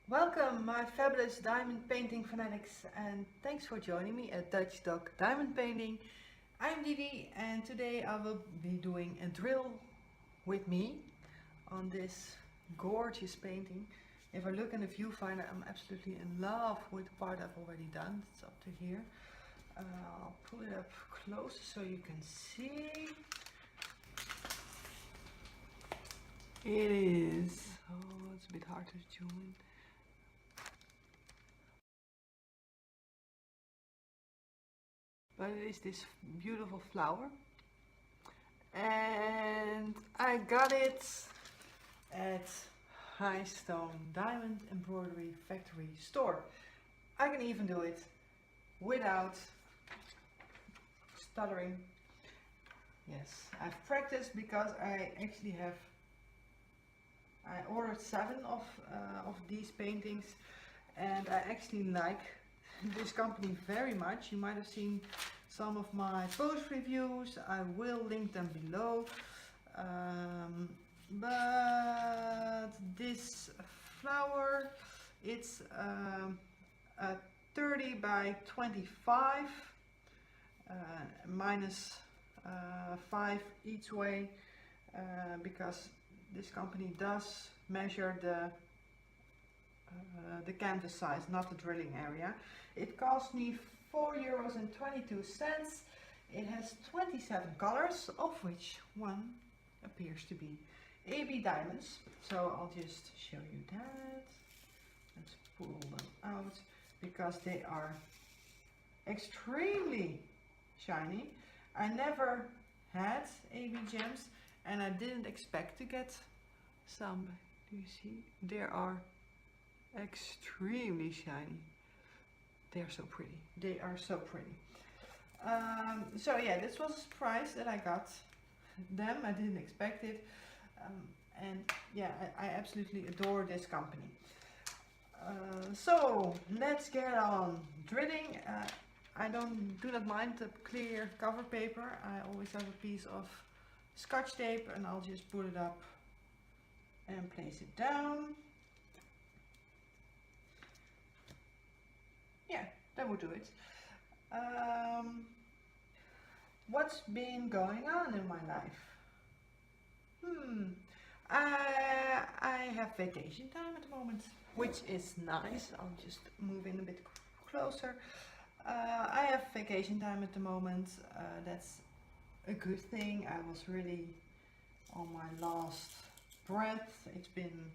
Welcome, my fabulous diamond painting fanatics, and thanks for joining me at Dutch Dog Diamond Painting. I'm DiDi, and today I will be doing a drill with me on this gorgeous painting. If I look in the viewfinder, I'm absolutely in love with the part I've already done. It's up to here. I'll pull it up closer so you can see. It is, oh, it's a bit hard to zoom in. But it is this beautiful flower, and I got it at High Stone Diamond Embroidery Factory store. I can even do it without stuttering. Yes, I've practiced because I ordered 7 of these paintings, and I actually like this company very much. You might have seen some of my post reviews. I will link them below. But this flower, it's a 30 by 25 minus 5 each way, because this company does measure the canvas size, not the drilling area. It cost me €4.22. It has 27 colors, of which one appears to be AB diamonds. So I'll just show you that. Let's pull them out because they are extremely shiny. I never had AB gems and I didn't expect to get some. Do you see? They are extremely shiny. They are so pretty. They are so pretty. So yeah, this was a surprise that I got them. I didn't expect it. And yeah, I absolutely adore this company. So let's get on drilling. I do not mind the clear cover paper. I always have a piece of Scotch tape, and I'll just put it up and place it down. Yeah, that would do it. What's been going on in my life? I have vacation time at the moment, which is nice. I'll just move in a bit closer. I have vacation time at the moment. That's a good thing. I was really on my last breath. It's been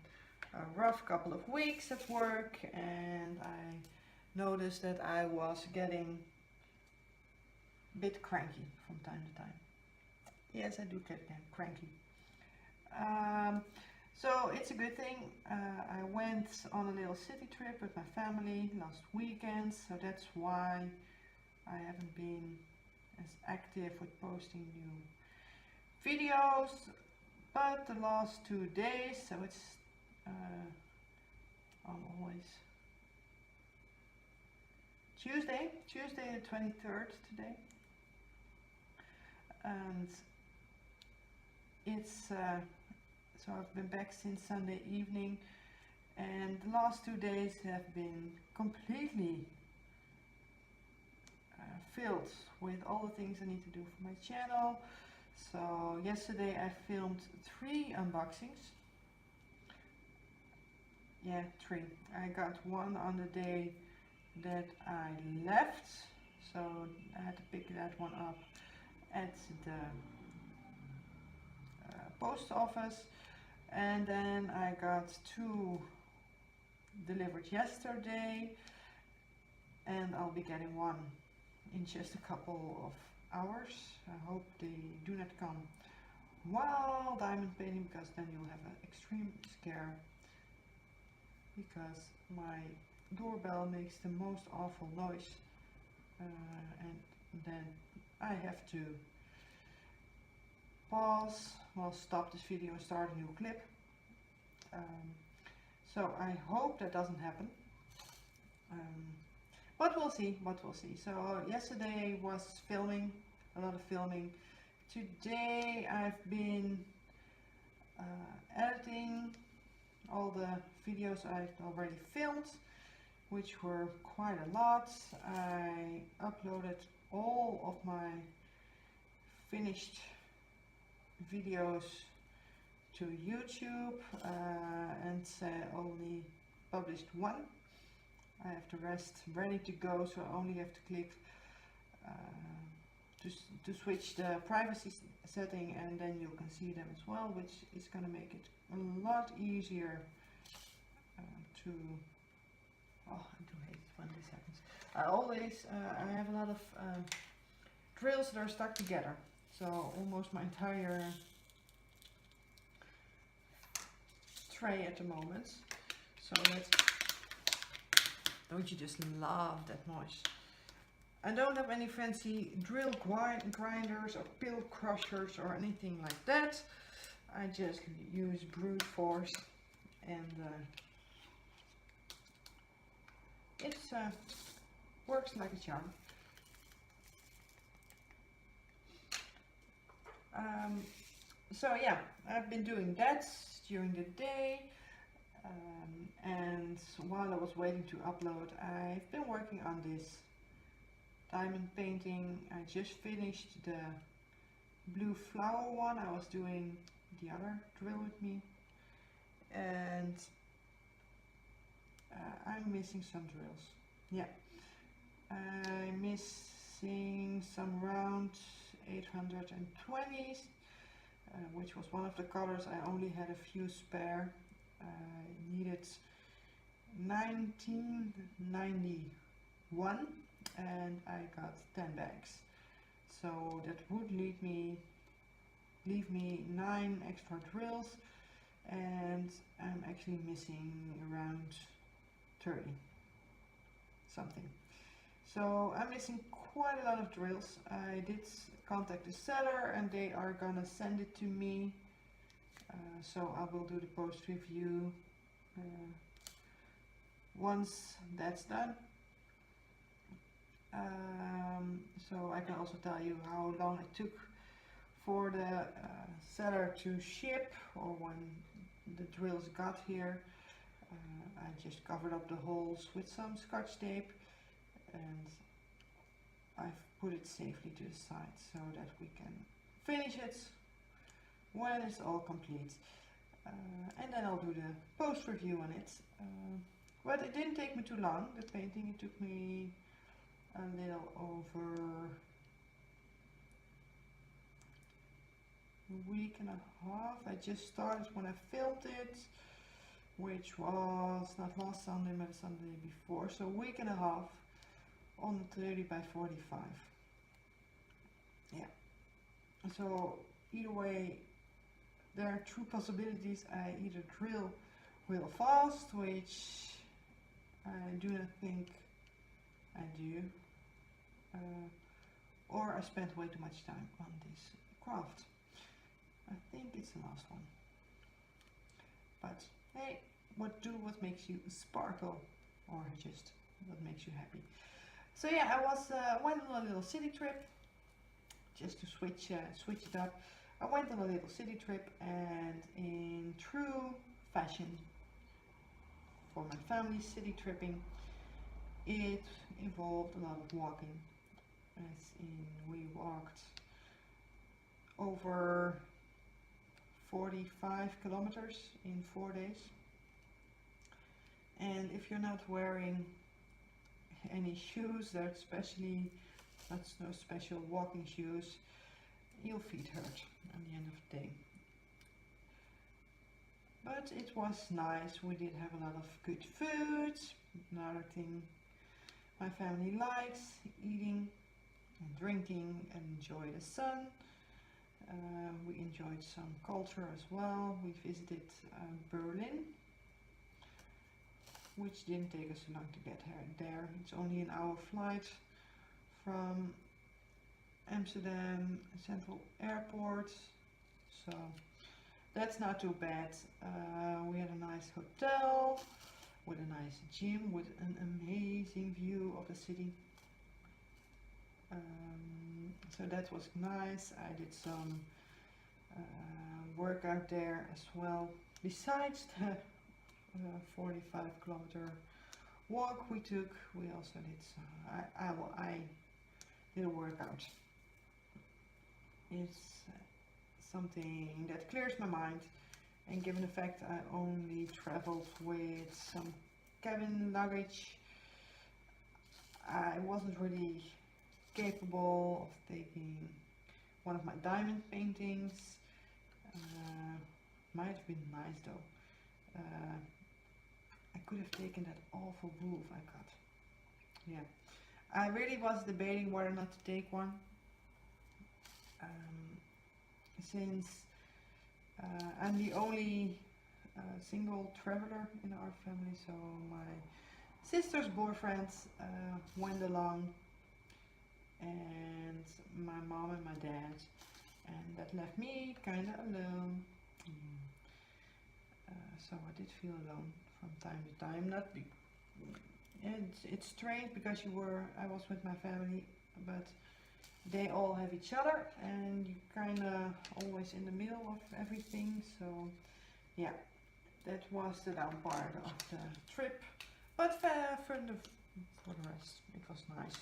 a rough couple of weeks at work, and I noticed that I was getting a bit cranky from time to time. Yes, I do get cranky. So it's a good thing. I went on a little city trip with my family last weekend, so that's why I haven't been as active with posting new videos. But the last 2 days, so it's I'm always Tuesday the 23rd today, and it's so I've been back since Sunday evening, and the last 2 days have been completely filled with all the things I need to do for my channel. So yesterday I filmed 3 unboxings. Yeah, 3. I got one on the day that I left, so I had to pick that one up at the post office, and then I got 2 delivered yesterday, and I'll be getting one in just a couple of hours. I hope they do not come while diamond painting, because then you'll have an extreme scare, because my doorbell makes the most awful noise, and then I have to pause, well, stop this video and start a new clip. So I hope that doesn't happen, but we'll see, So yesterday was filming, a lot of filming. Today I've been editing all the videos I've already filmed, which were quite a lot. I uploaded all of my finished videos to YouTube and only published one. I have the rest ready to go, so I only have to click to switch the privacy setting, and then you can see them as well, which is going to make it a lot easier to... Oh, I do hate 20 seconds. I always, I have a lot of drills that are stuck together, so almost my entire tray at the moment. So let's... Don't you just love that noise? I don't have any fancy drill grinders or pill crushers or anything like that. I just use brute force, and it works like a charm. So yeah, I've been doing that during the day, and while I was waiting to upload, I've been working on this diamond painting. I just finished the blue flower one. I was doing the other drill with me, and I'm missing some drills. Yeah, I'm missing some round 820s, which was one of the colors. I only had a few spare. I needed 1991 and I got 10 bags, so that would leave me 9 extra drills, and I'm actually missing around 30 something. So I'm missing quite a lot of drills. I did contact the seller and they are gonna send it to me, so I will do the post review once that's done. So I can also tell you how long it took for the seller to ship, or when the drills got here. I just covered up the holes with some scotch tape, and I've put it safely to the side so that we can finish it when it's all complete. And then I'll do the post review on it. But it didn't take me too long, the painting. It took me a little over a week and a half. I just started when I filmed it, which was not last Sunday but the Sunday before, so a week and a half on the 30 by 45. Yeah, so either way there are two possibilities. I either drill real fast, which I do not think I do, or I spent way too much time on this craft. I think it's the last one. But hey, what makes you sparkle, or just what makes you happy. So yeah, I was went on a little city trip, just to switch it up. I went on a little city trip, and in true fashion for my family city tripping, it involved a lot of walking. As in, we walked over 45 kilometers in 4 days. And if you're not wearing any shoes, that's no special walking shoes, your feet hurt at the end of the day. But it was nice. We did have a lot of good food. Another thing my family likes, eating and drinking and enjoy the sun. We enjoyed some culture as well. We visited Berlin, which didn't take us so long to get there. It's only an hour flight from Amsterdam Central Airport, so that's not too bad. We had a nice hotel with a nice gym with an amazing view of the city. So that was nice. I did some workout there as well, besides the 45-kilometer walk we took. We also did I did a workout. It's something that clears my mind, and given the fact I only traveled with some cabin luggage, I wasn't really capable of taking one of my diamond paintings. Might have been nice though. I could have taken that awful roof I got. Yeah, I really was debating whether or not to take one. Since I'm the only single traveler in our family, so my sister's boyfriend went along, and my mom and my dad, and that left me kind of alone. So I did feel alone from time to time. Not be it's strange because I was with my family, but they all have each other, and you kind of always in the middle of everything. So yeah, that was the down part of the trip, but for the rest it was nice.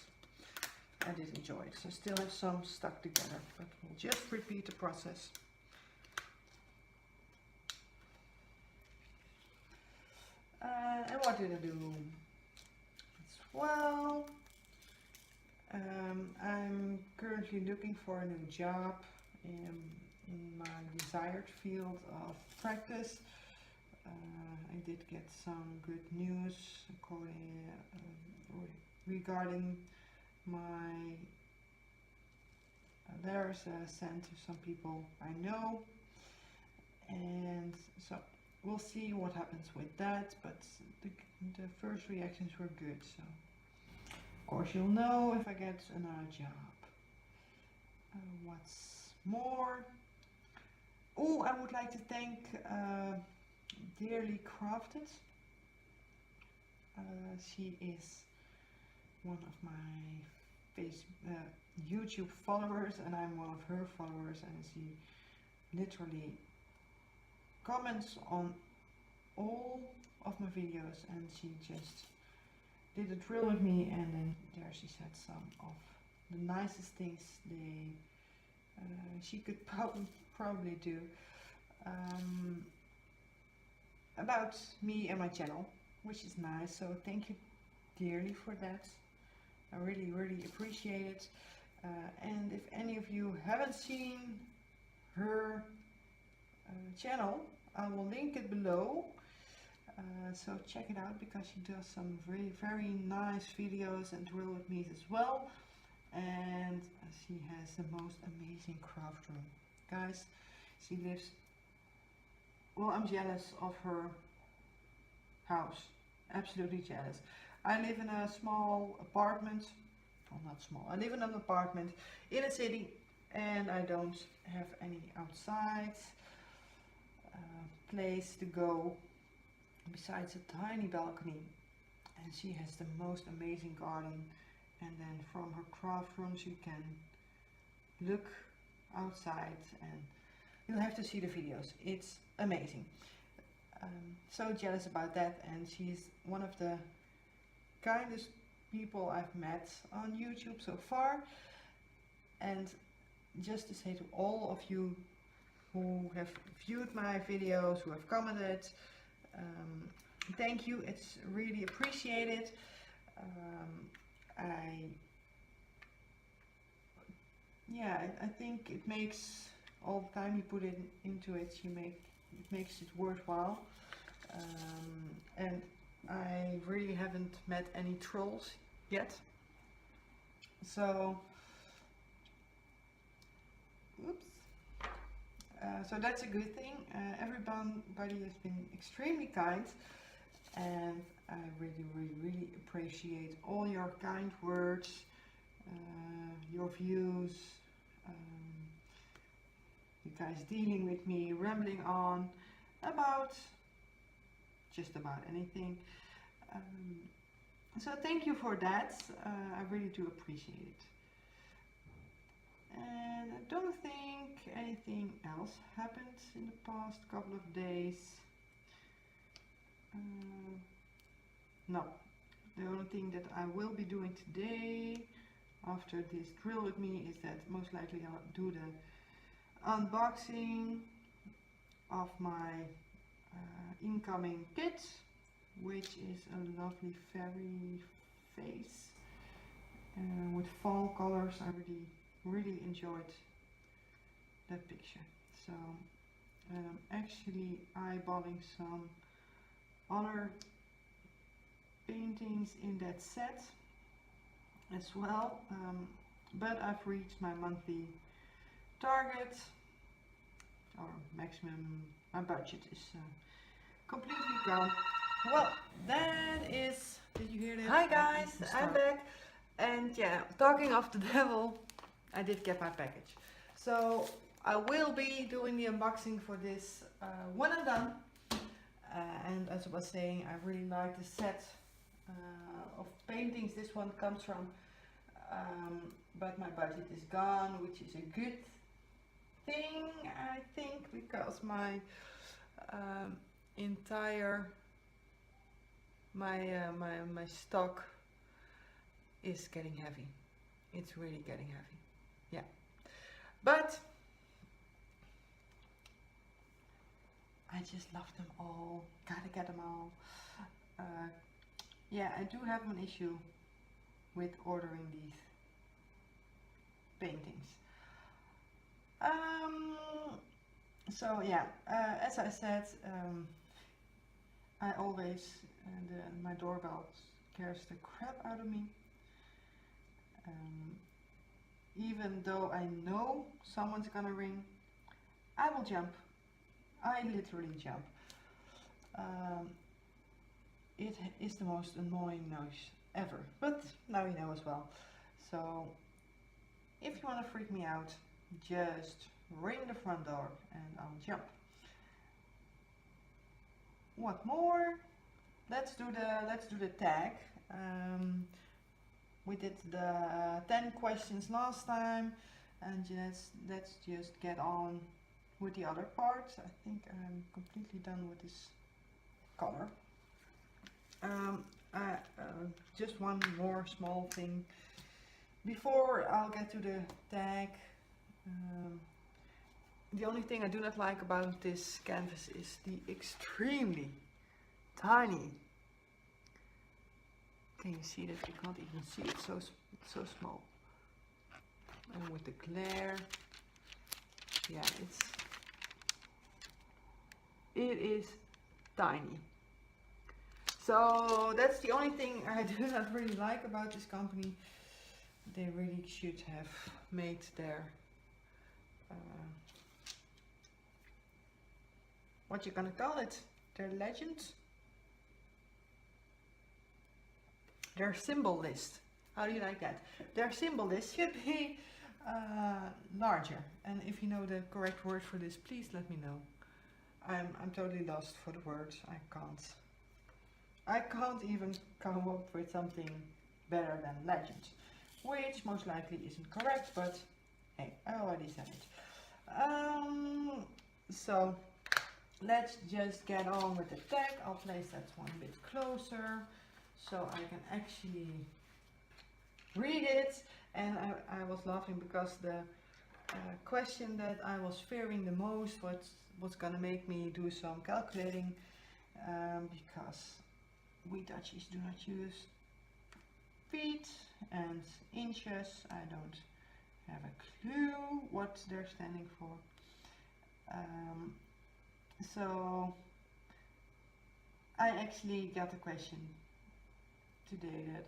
I did enjoy it. So I still have some stuck together, but we'll just repeat the process. And what did I do as well? I'm currently looking for a new job in my desired field of practice. I did get some good news regarding my letters sent to some people I know, and so we'll see what happens with that, but the first reactions were good, so of course you'll know if I get another job. What's more? Oh, I would like to thank Dearly Crafted. She is one of my YouTube followers, and I'm one of her followers, and she literally comments on all of my videos, and she just did a drill with me, and then there she said some of the nicest things she could probably do about me and my channel, which is nice. So thank you dearly for that. I really appreciate it. And if any of you haven't seen her channel, I will link it below. So check it out, because she does some very nice videos and drill with me as well. And she has the most amazing craft room, guys. She lives, well, I'm jealous of her house, absolutely jealous. I live in a small apartment, well, not small, I live in an apartment in a city, and I don't have any outside place to go besides a tiny balcony, and she has the most amazing garden, and then from her craft rooms you can look outside, and you'll have to see the videos. It's amazing. So jealous about that, and she's one of the kindest people I've met on YouTube so far. And just to say to all of you who have viewed my videos, who have commented, thank you, it's really appreciated. I think it makes all the time you put into it, it makes it worthwhile. And I really haven't met any trolls yet, so oops. So that's a good thing. Everybody has been extremely kind, and I really appreciate all your kind words, your views, you guys dealing with me rambling on about just about anything. So thank you for that. I really do appreciate it. And I don't think anything else happened in the past couple of days. No, the only thing that I will be doing today after this drill with me is that most likely I'll do the unboxing of my incoming kit, which is a lovely fairy face with fall colors. I really enjoyed that picture. So actually eyeballing some other paintings in that set as well, but I've reached my monthly target or maximum. My budget is completely gone. Well, that is, did you hear that? Hi guys, I'm back, and yeah, talking of the devil, I did get my package. So I will be doing the unboxing for this when I'm done. And as I was saying, I really like the set of paintings this one comes from, but my budget is gone, which is a good thing, I think, because my entire my stock is getting heavy. It's really getting heavy, yeah. But I just love them all, gotta get them all. Yeah, I do have an issue with ordering these paintings. So yeah, as I said, I always, my doorbell scares the crap out of me. Even though I know someone's gonna ring, I will jump. I literally jump. It is the most annoying noise ever, but now you know as well. So if you want to freak me out, just ring the front door and I'll jump. What more? Let's do the tag. We did the 10 questions last time, and let's just get on with the other parts. I think I'm completely done with this color. Just one more small thing before I'll get to the tag. The only thing I do not like about this canvas is the extremely tiny. Can you see that? You can't even see it. It's so small. And with the glare, yeah, it is tiny. So that's the only thing I do not really like about this company. They really should have made their what you gonna call it? Their legend? Their symbol list. How do you like that? Their symbol list should be larger. And if you know the correct word for this, please let me know. I'm totally lost for the words. I can't even come up with something better than legend, which most likely isn't correct, but hey, I already said it. So let's just get on with the tag. I'll place that one a bit closer so I can actually read it. And I was laughing because the question that I was fearing the most was gonna make me do some calculating, because we Dutchies do not use feet and inches. I don't have a clue what they're standing for. So I actually got a question today that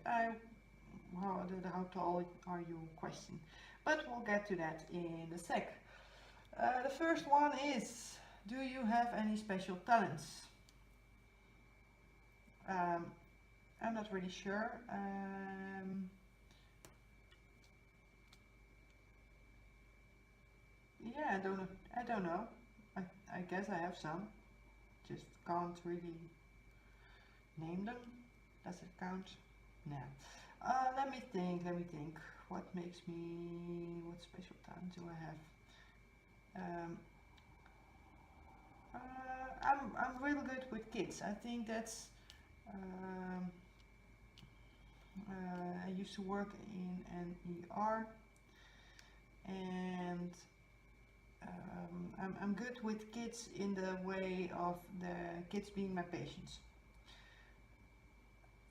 how tall are you question, but we'll get to that in a sec. The first one is, do you have any special talents? I'm not really sure. Yeah, I don't know. I guess I have some. Just can't really name them. Does it count? Nah. Let me think. What special talent do I have? I'm real good with kids. I think that's I used to work in an ER, and I'm good with kids in the way of the kids being my patients.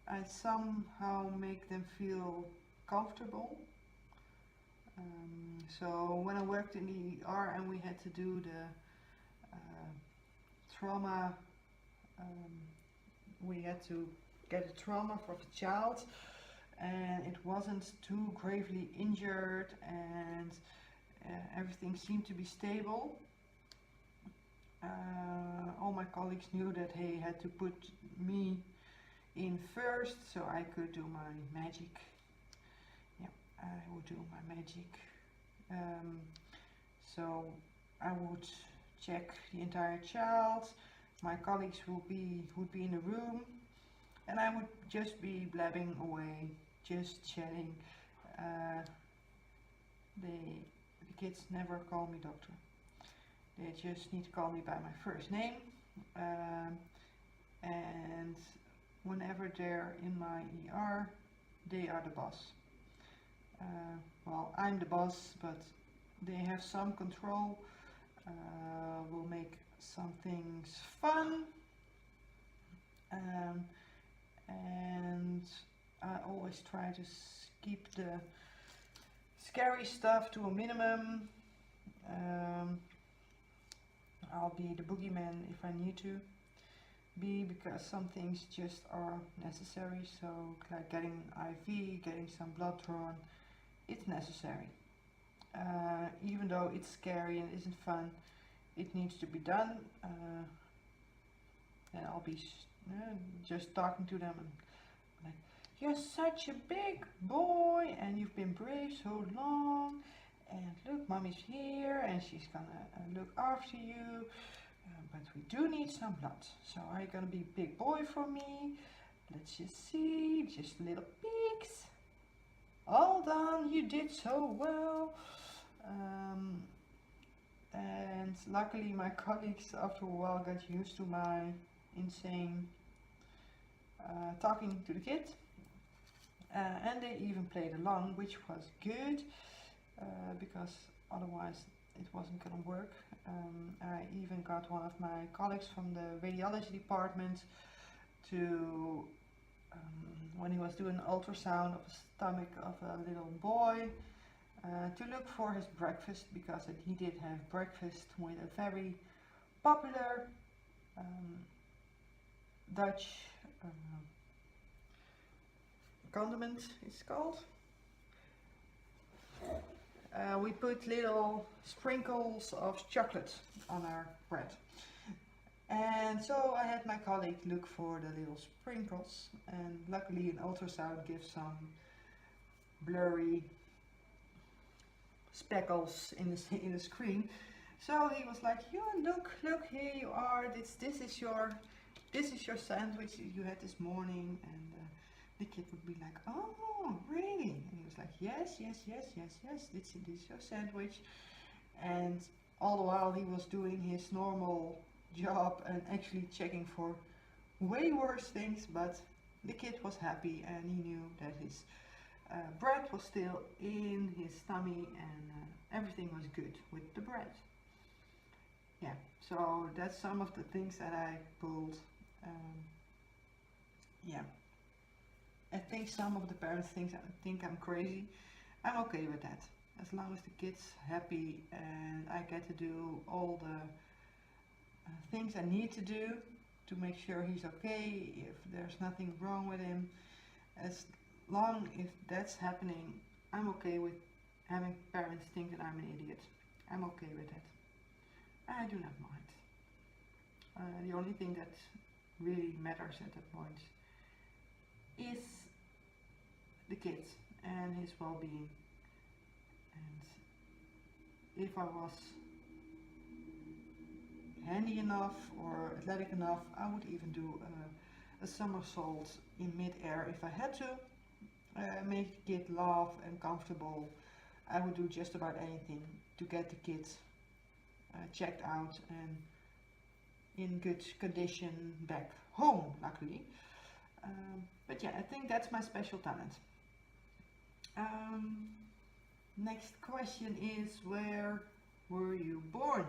I somehow make them feel comfortable. So when I worked in the ER and we had to do the trauma, we had to get a trauma for the child, and it wasn't too gravely injured, and everything seemed to be stable. All my colleagues knew that he had to put me in first so I could do my magic. Yeah, I would do my magic. So I would check the entire child. My colleagues would be in the room, and I would just be blabbing away, just chatting. The kids never call me doctor. They just need to call me by my first name. And whenever they're in my ER, they are the boss. Well, I'm the boss, but they have some control. We'll make some things fun. And I always try to keep the scary stuff to a minimum. I'll be the boogeyman if I need to be, because some things just are necessary. So like getting IV, getting some blood drawn, it's necessary. Even though it's scary and isn't fun, it needs to be done. And I'll be just talking to them and like, you're such a big boy and you've been brave so long, and look, mommy's here and she's gonna look after you, but we do need some blood. So are you gonna be big boy for me? Let's just see, just little peeks. All done, you did so well. And luckily my colleagues after a while got used to my insane talking to the kid, and they even played along, which was good, because otherwise it wasn't gonna work. I even got one of my colleagues from the radiology department to, when he was doing an ultrasound of the stomach of a little boy, to look for his breakfast, because he did have breakfast with a very popular Dutch condiment, it's called. We put little sprinkles of chocolate on our bread. And so I had my colleague look for the little sprinkles, and luckily an ultrasound gives some blurry speckles in the screen. So he was like, "Yeah, look, here you are. This is your sandwich you had this morning." And the kid would be like, "Oh, really?" And he was like, "Yes. This is your sandwich." And all the while he was doing his normal job and actually checking for way worse things, but the kid was happy and he knew that his bread was still in his tummy, and everything was good with the bread. Yeah, so that's some of the things that I pulled. Yeah, I think some of the parents think I'm crazy. I'm okay with that, as long as the kid's happy and I get to do all the things I need to do to make sure he's okay, if there's nothing wrong with him. As long as that's happening, I'm okay with having parents think that I'm an idiot. I'm okay with that. I do not mind. The only thing that really matters at that point is the kid and his well-being. And if I was handy enough or athletic enough, I would even do a somersault in mid-air if I had to. Make the kid laugh and comfortable. I would do just about anything to get the kids checked out and in good condition back home, luckily. But yeah, I think that's my special talent. Next question is, where were you born?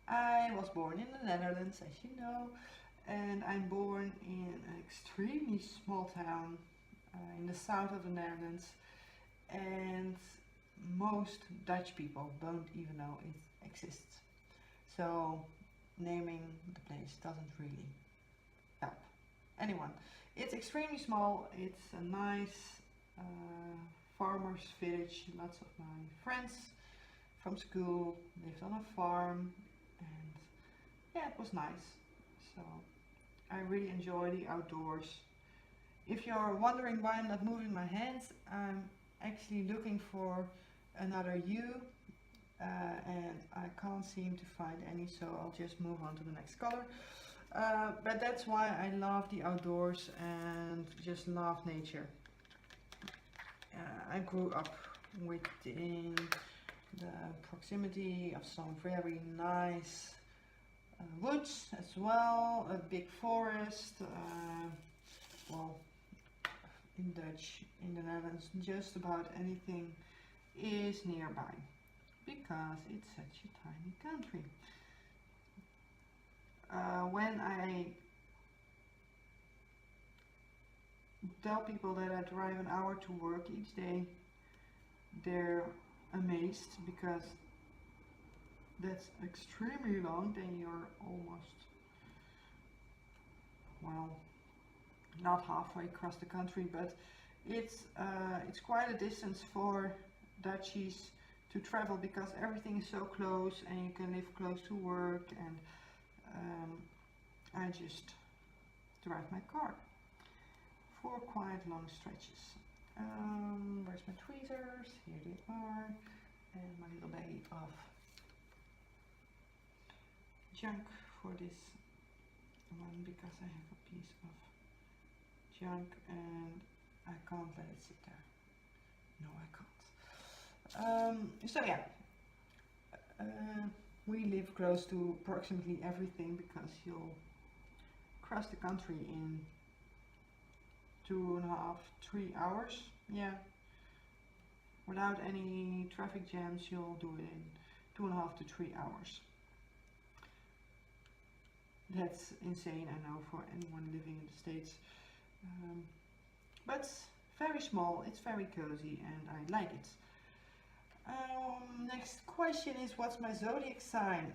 I was born in the Netherlands, as you know, and I'm born in an extremely small town in the south of the Netherlands, and most Dutch people don't even know it exists. So naming the place doesn't really help anyone. It's extremely small, it's a nice farmer's village. Lots of my friends from school lived on a farm, and yeah, it was nice. So I really enjoy the outdoors. If you're wondering why I'm not moving my hands, I'm actually looking for another U, and I can't seem to find any, so I'll just move on to the next color. But that's why I love the outdoors and just love nature. I grew up within the proximity of some very nice woods as well, a big forest. Well, in Dutch, in the Netherlands, just about anything is nearby because it's such a tiny country. When I tell people that I drive an hour to work each day, they're amazed because that's extremely long. Then you're almost, well, not halfway across the country, but it's quite a distance for Dutchies to travel because everything is so close and you can live close to work, and I just drive my car for quite long stretches. Where's my tweezers? Here they are, and my little baggie of junk for this one because I have a piece of junk and I can't let it sit there. No, I can't. So yeah, we live close to approximately everything because you'll cross the country in 2.5, 3 hours. Yeah, without any traffic jams, you'll do it in 2.5 to 3 hours. That's insane, I know, for anyone living in the States. But very small, it's very cozy, and I like it. Next question is, what's my zodiac sign?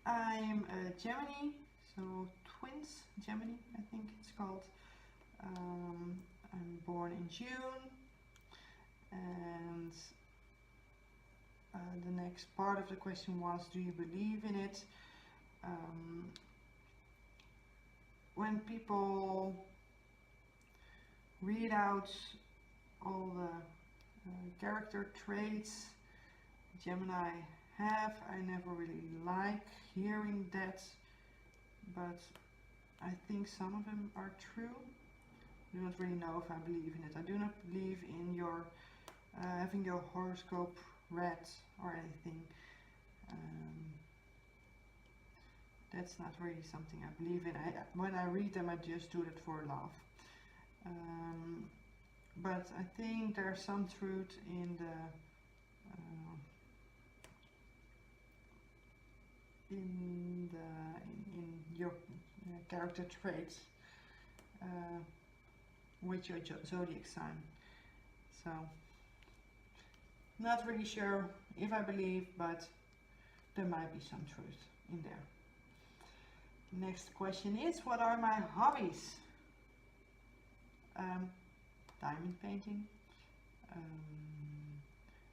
I'm a Gemini, so twins, Gemini, I think it's called. I'm born in June, and the next part of the question was, do you believe in it? When people read out all the character traits Gemini have, I never really like hearing that, but I think some of them are true. I do not really know if I believe in it. I do not believe in your having your horoscope read or anything. That's not really something I believe in. When I read them, I just do it for laugh. But I think there's some truth in your character traits with your zodiac sign. So, not really sure if I believe, but there might be some truth in there. Next question is, what are my hobbies? Diamond painting.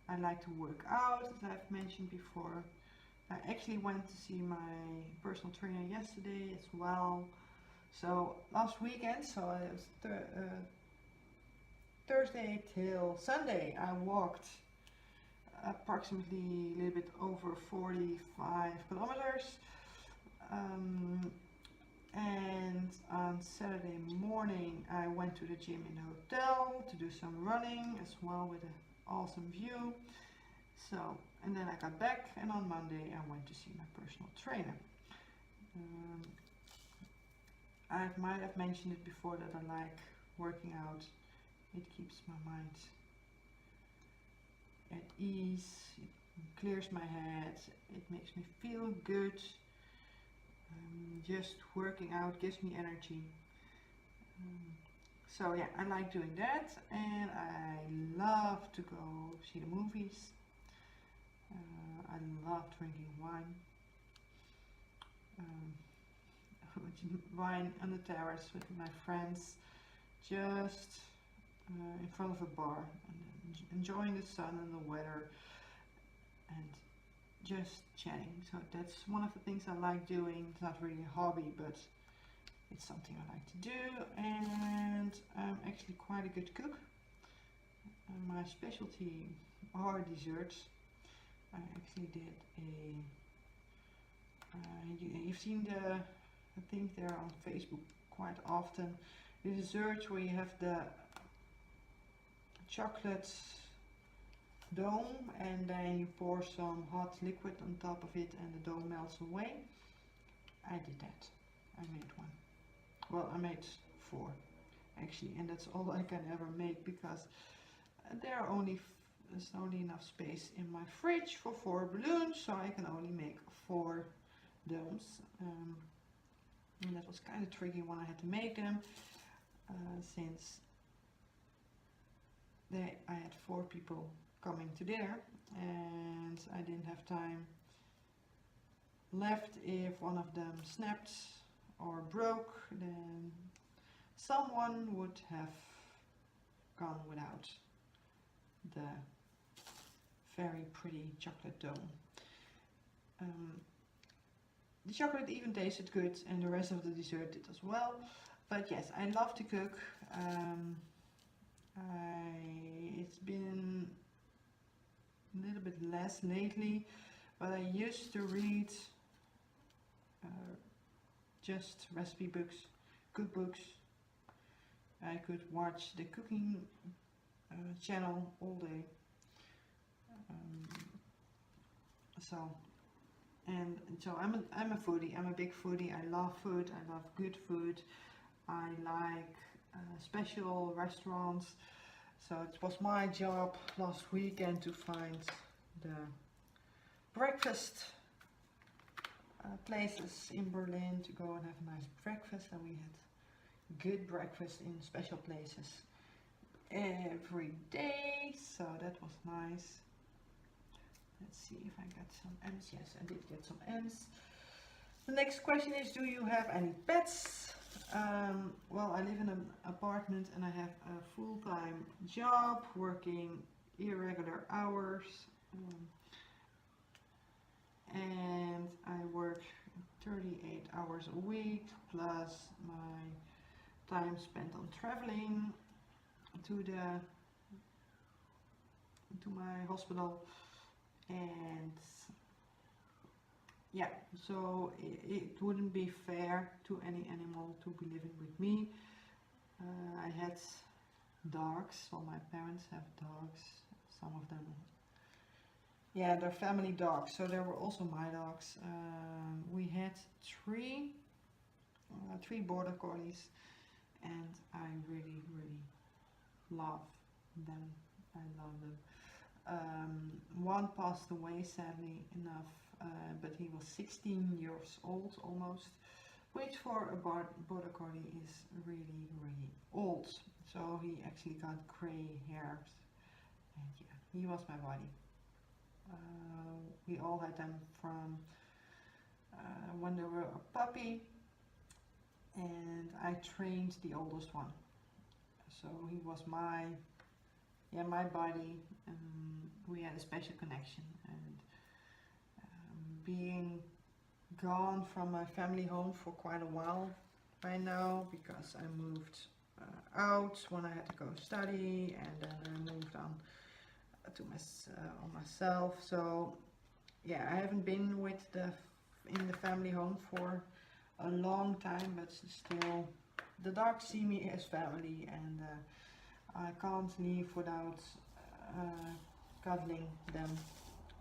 I like to work out, as I've mentioned before. I actually went to see my personal trainer yesterday as well. So last weekend, so it was Thursday till Sunday, I walked approximately a little bit over 45 kilometers. And on Saturday morning I went to the gym in the hotel to do some running as well with an awesome view. So, and then I got back, and on Monday I went to see my personal trainer. I might have mentioned it before that I like working out. It keeps my mind at ease, it clears my head, it makes me feel good. Just working out gives me energy. So yeah, I like doing that, and I love to go see the movies. I love drinking wine. Wine on the terrace with my friends, just in front of a bar, and enjoying the sun and the weather, and just chatting. So that's one of the things I like doing. It's not really a hobby, but it's something I like to do, and I'm actually quite a good cook. My specialty are desserts. I actually did you've seen the thing there on Facebook quite often. The desserts where you have the chocolate dome and then you pour some hot liquid on top of it and the dome melts away. I did that. I made one. Well, I made 4 actually, and that's all I can ever make because there's only enough space in my fridge for 4 balloons, so I can only make 4 domes. And that was kind of tricky when I had to make them, since I had 4 people coming to dinner and I didn't have time left. If one of them snapped or broke, then someone would have gone without the very pretty chocolate dome. The chocolate even tasted good, and the rest of the dessert did as well. But yes, I love to cook. It's been a little bit less lately, but I used to read just recipe books, cookbooks. I could watch the cooking channel all day. So I'm a foodie. I'm a big foodie. I love food. I love good food. I like special restaurants. So it was my job last weekend to find the breakfast places in Berlin to go and have a nice breakfast, and we had good breakfast in special places every day, so that was nice. Let's see if I got some M's. Yes, I did get some M's. The next question is, do you have any pets? Well, I live in an apartment and I have a full-time job working irregular hours, and I work 38 hours a week plus my time spent on traveling to my hospital. And yeah, so it wouldn't be fair to any animal to be living with me. I had dogs, well, my parents have dogs, some of them, yeah, they're family dogs, so they were also my dogs. We had three border collies, and I really love them. I love them. One passed away, sadly enough, but he was 16 years old almost, which for a border collie is really old. So he actually got gray hairs, and yeah, he was my buddy. We all had them from when they were a puppy, and I trained the oldest one. So he was my buddy. We had a special connection, and being gone from my family home for quite a while by now, because I moved out when I had to go study, and then I moved on to myself. So yeah, I haven't been in the family home for a long time, but still the dogs see me as family, and I can't leave without cuddling them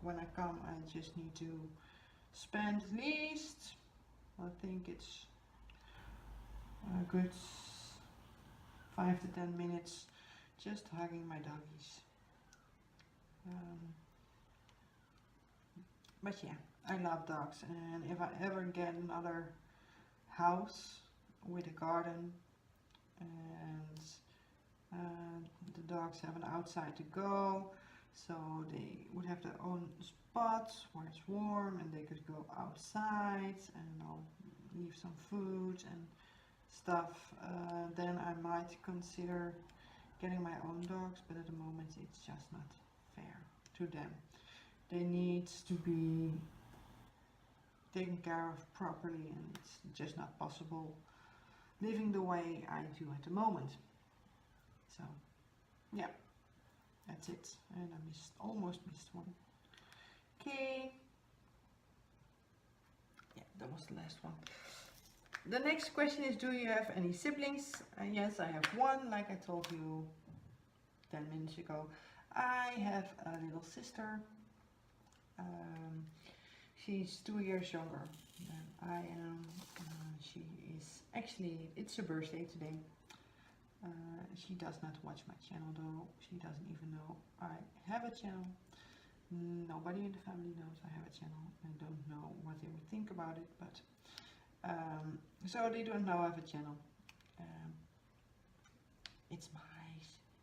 when I come, I just need to spend at least, I think it's a good 5 to 10 minutes just hugging my doggies. But yeah, I love dogs, and if I ever get another house with a garden and the dogs have an outside to go, so they would have their own spot where it's warm and they could go outside, and I'll leave some food and stuff, then I might consider getting my own dogs, but at the moment it's just not fair to them. They need to be taken care of properly, and it's just not possible living the way I do at the moment. So yeah, that's it, and I almost missed one. Okay, yeah, that was the last one. The next question is, do you have any siblings? Yes, I have one, like I told you 10 minutes ago. I have a little sister. She's 2 years younger than I am. She is actually, it's her birthday today. She does not watch my channel though. She doesn't even know I have a channel. Nobody in the family knows I have a channel. I don't know what they would think about it, but so they don't know I have a channel. It's my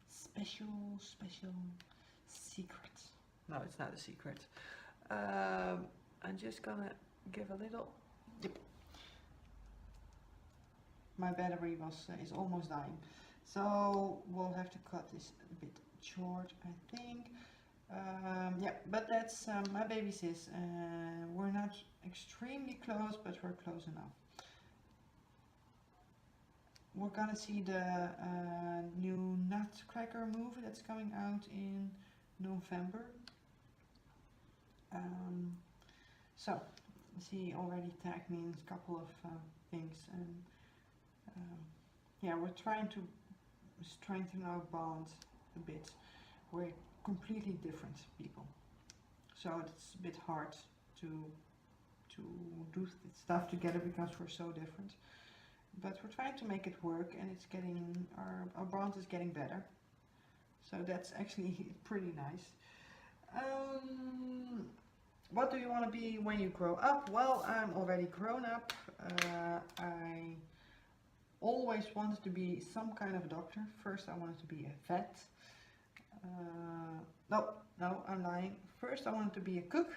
special secret. No, it's not a secret. I'm just gonna give a little dip. My battery is almost dying, so we'll have to cut this a bit short, I think. Yeah, but that's my baby sis. We're not extremely close, but we're close enough. We're gonna see the new Nutcracker movie that's coming out in November. So she already tagged me in a couple of things, and yeah, we're trying to strengthen our bond a bit. We're completely different people, so it's a bit hard to do stuff together because we're so different. But we're trying to make it work, and it's getting, our bond is getting better. So that's actually pretty nice. What do you want to be when you grow up? Well, I'm already grown up. I always wanted to be some kind of doctor. First I wanted to be a vet. No, I'm lying. First I wanted to be a cook.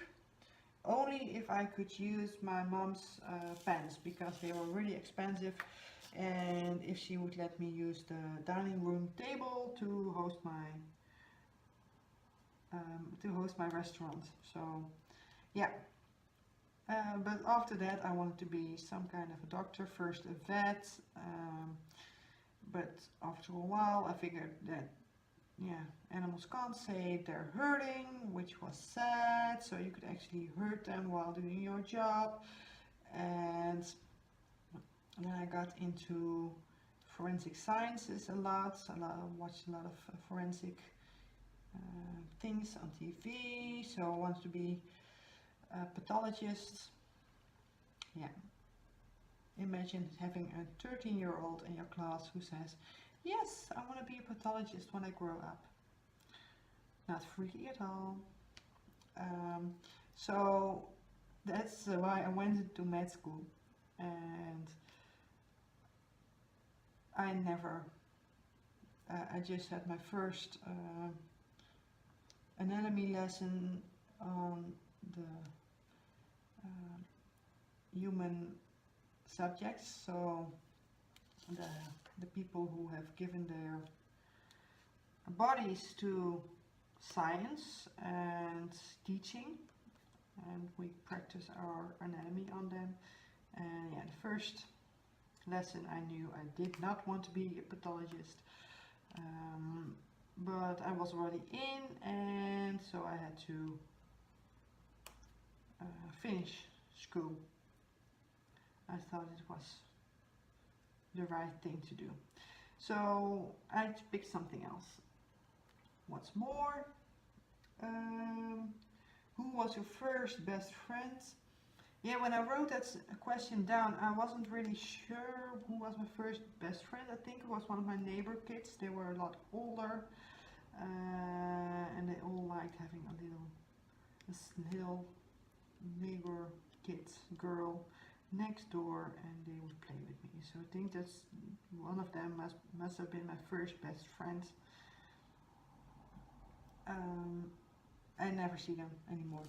Only if I could use my mom's pans, because they were really expensive, and if she would let me use the dining room table to host my restaurant. So yeah, but after that I wanted to be some kind of a doctor, first a vet, but after a while I figured that, yeah, animals can't say they're hurting, which was sad, so you could actually hurt them while doing your job. And then I got into forensic sciences a lot. I watched a lot of forensic things on TV, so I wanted to be a pathologist. Yeah, imagine having a 13-year-old in your class who says, yes, I want to be a pathologist when I grow up. Not freaky at all. So that's why I went to med school, and I never, I just had my first anatomy lesson on the human subjects, so the people who have given their bodies to science and teaching, and we practice our anatomy on them. And yeah, the first lesson I knew I did not want to be a pathologist, but I was already in, and so I had to finish school. I thought it was the right thing to do, so I picked something else. What's more, Who was your first best friend? Yeah, when I wrote that question down, I wasn't really sure who was my first best friend. I think it was one of my neighbor kids. They were a lot older, and they all liked having this little neighbor kid girl next door, and they would play with me. So I think that's one of them must have been my first best friend. I never see them anymore.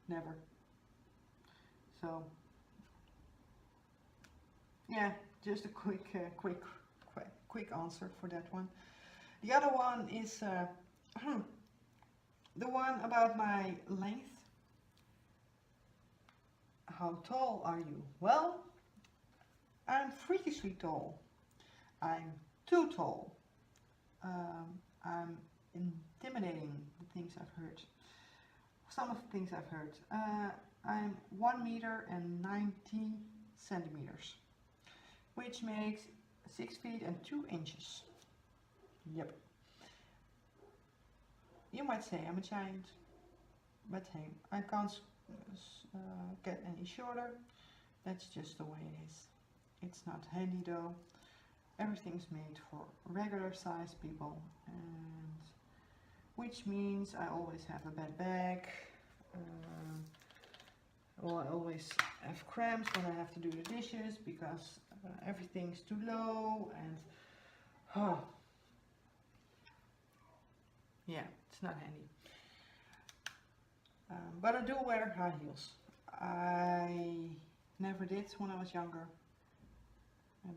Never. So yeah, just a quick answer for that one. The other one is the one about my length. How tall are you? Well, I'm freakishly tall. I'm too tall. I'm intimidating, the things I've heard. Some of the things I've heard. I'm 1 meter and 90 centimeters, which makes 6 feet and 2 inches. Yep. You might say I'm a giant, but hey, I can't get any shorter. That's just the way it is. It's not handy though. Everything's made for regular sized people, and which means I always have a bad back. Well, I always have cramps when I have to do the dishes because everything's too low, and yeah, it's not handy. But I do wear high heels. I never did when I was younger,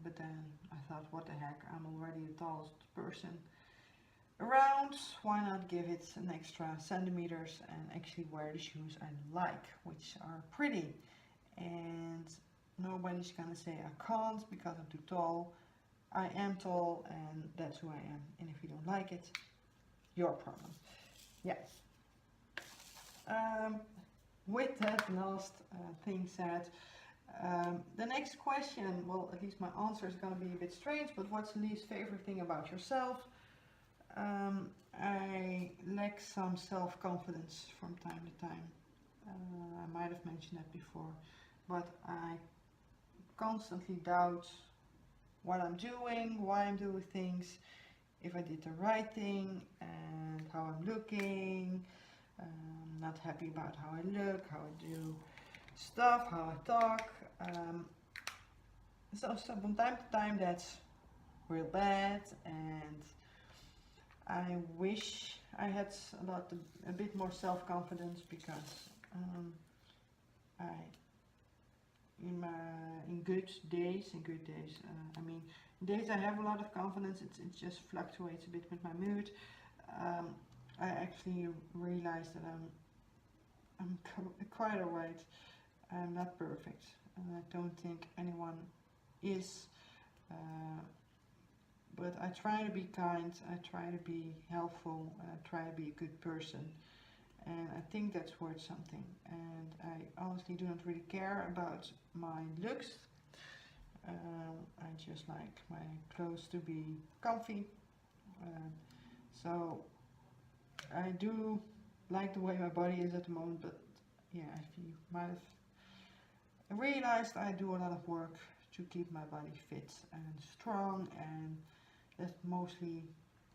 but then I thought, what the heck, I'm already the tallest person around, why not give it an extra centimeters and actually wear the shoes I like, which are pretty, and nobody's gonna say I can't because I'm too tall. I am tall, and that's who I am, and if you don't like it, your problem. Yeah. With that last thing said, the next question, well, at least my answer is going to be a bit strange, but what's the least favorite thing about yourself? I lack some self-confidence from time to time. I might have mentioned that before, but I constantly doubt what I'm doing, why I'm doing things, if I did the right thing, and how I'm looking. Not happy about how I look, how I do stuff, how I talk. So from time to time that's real bad, and I wish I had a bit more self-confidence, because in good days, I mean, days I have a lot of confidence, it just fluctuates a bit with my mood. I actually realized that I'm quite alright. I'm not perfect, and I don't think anyone is, but I try to be kind, I try to be helpful, I try to be a good person, and I think that's worth something. And I honestly do not really care about my looks. I just like my clothes to be comfy, so I do like the way my body is at the moment, but yeah, if you might have realized, I do a lot of work to keep my body fit and strong, and that's mostly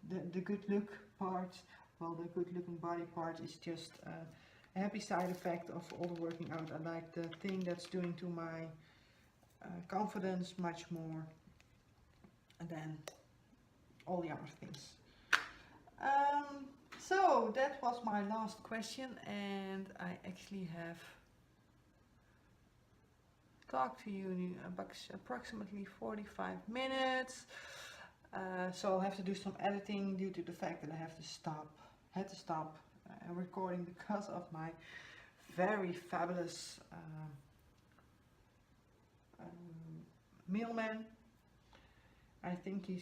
the good look part. Well, the good looking body part is just a happy side effect of all the working out. I like the thing that's doing to my confidence much more than all the other things. So that was my last question, and I actually have talked to you approximately 45 minutes. So I'll have to do some editing due to the fact that I had to stop recording because of my very fabulous mailman. I think he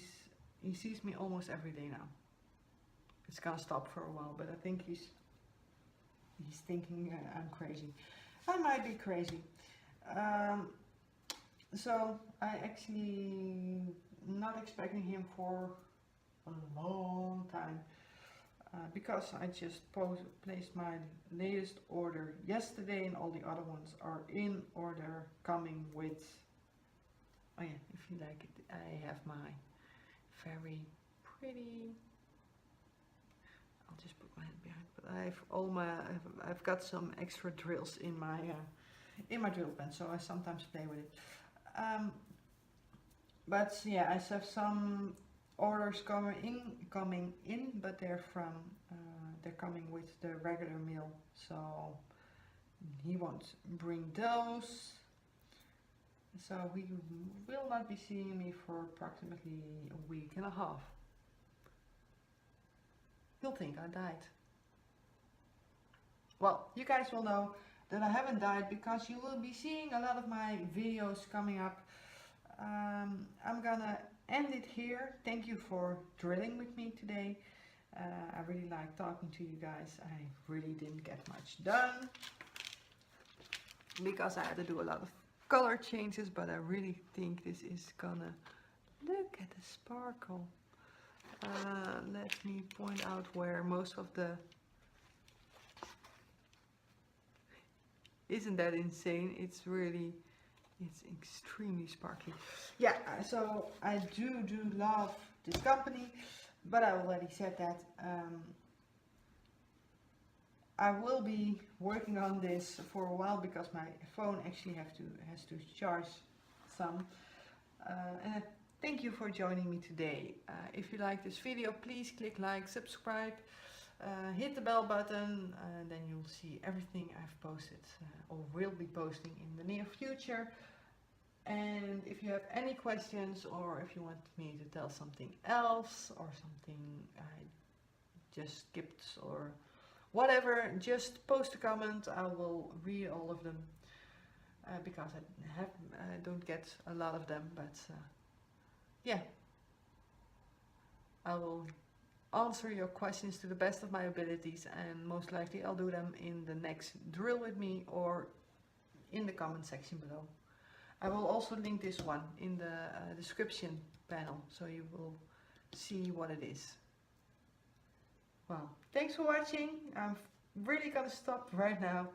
sees me almost every day now. It's gonna stop for a while, but I think he's thinking I'm crazy. I might be crazy. So I actually not expecting him for a long time. because I just placed my latest order yesterday and all the other ones are in order, coming with, oh yeah, if you like it, I have my very pretty, I'll just put my hand behind, but I've got some extra drills in my drill pen, so I sometimes play with it. But yeah, I have some orders coming in, but they're coming with the regular mail, so he won't bring those. So he will not be seeing me for approximately a week and a half. He'll think I died. Well, you guys will know that I haven't died because you will be seeing a lot of my videos coming up. I'm gonna end it here. Thank you for drilling with me today. I really like talking to you guys. I really didn't get much done because I had to do a lot of color changes, but I really think this is gonna, look at the sparkle. Let me point out where most of the, isn't that insane? It's extremely sparkly. Yeah, so I do love this company, but I already said that I will be working on this for a while because my phone actually has to charge some. And thank you for joining me today. If you like this video, please click like, subscribe, hit the bell button, and then you'll see everything I've posted or will be posting in the near future. And if you have any questions, or if you want me to tell something else or something I just skipped or whatever, just post a comment. I will read all of them because I don't get a lot of them, but yeah, I will answer your questions to the best of my abilities, and most likely I'll do them in the next drill with me or in the comment section below. I will also link this one in the description panel, so you will see what it is. Well, thanks for watching. I'm really gonna stop right now.